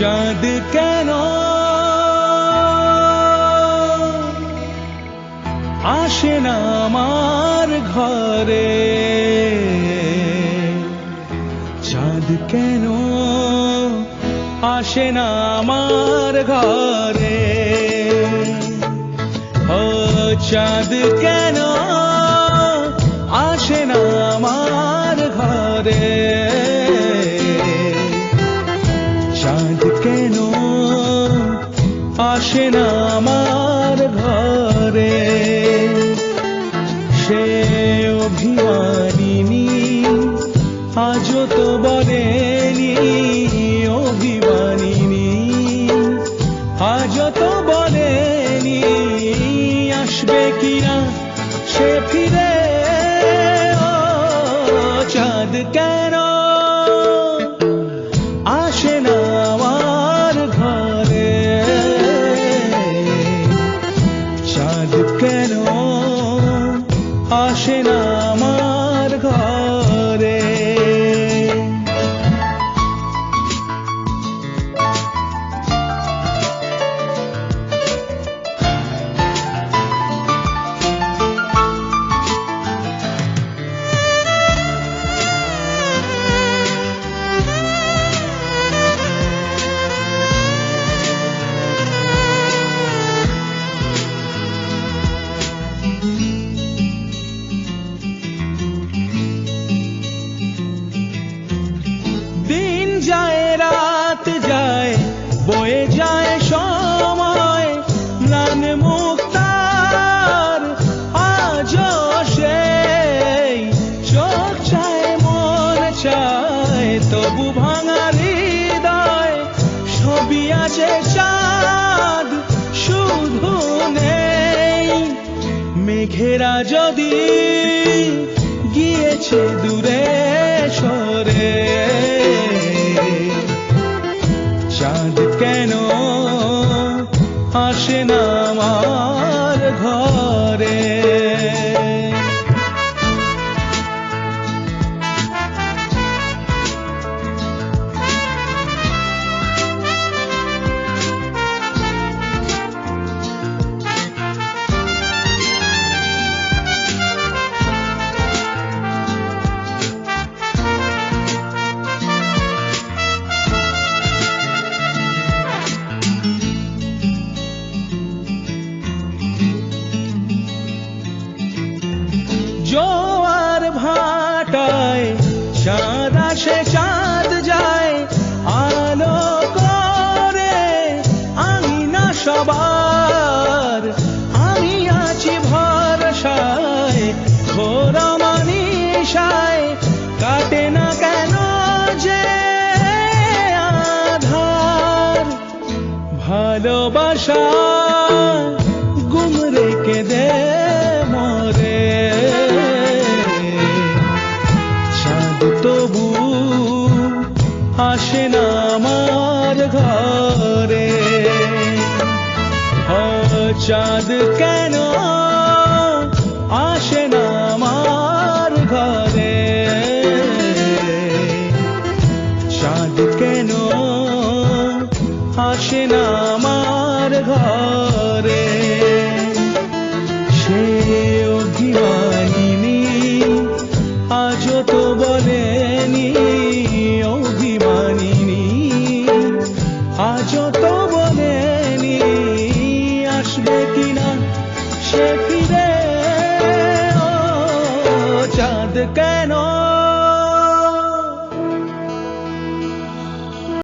চাঁদ কেন আসে না আমার ঘরে, চাঁদ কেন আসে না আমার ঘরে, ও চাঁদ কেন আসে না আমার ঘরে, চাঁদ কেন আসে না আমার ঘরে। সে অভিমানিনী আজও তো বলেনি, অভিমানিনী আজও তো বলেনি আসবে কিনা সে ফিরে, ও চাঁদ কেন আসে না আমার ঘরে, চাঁদ কেন আসে না আমার ঘরে। দিন যায় রাত যায় বয়ে যায় সময়, ম্লান মুক্তার আজও সেই চোখ চায় মন চায়, তবু ভাঙা হৃদয় ছবি আছে চাঁদ শুধু নেই, মেঘেরা যদি গিয়েছে দূরে সরে, চাঁদ কেন আসে না আমার ঘরে। জোয়ার ভাটায় চাঁদ আসে চাঁদ যায়, আলো করে আঙিনা সবার, আমি আছি ভরসায় ঘোরা মানিসায়, কাটে না কেন যে আধার, ভালোবাসা গুম রেখে দে মরে, চাঁদ তবু আসে না আমার ঘরে, ও চাঁদ কেন আসে না আমার ঘরে, চাঁদ কেন আসে না আমার ঘরে। সে অভিমানিনী আজও তো বলেনি, অভিমানিনী আজও তো বলেনি আসবে কিনা সে ফিরে, ও চাঁদ কেন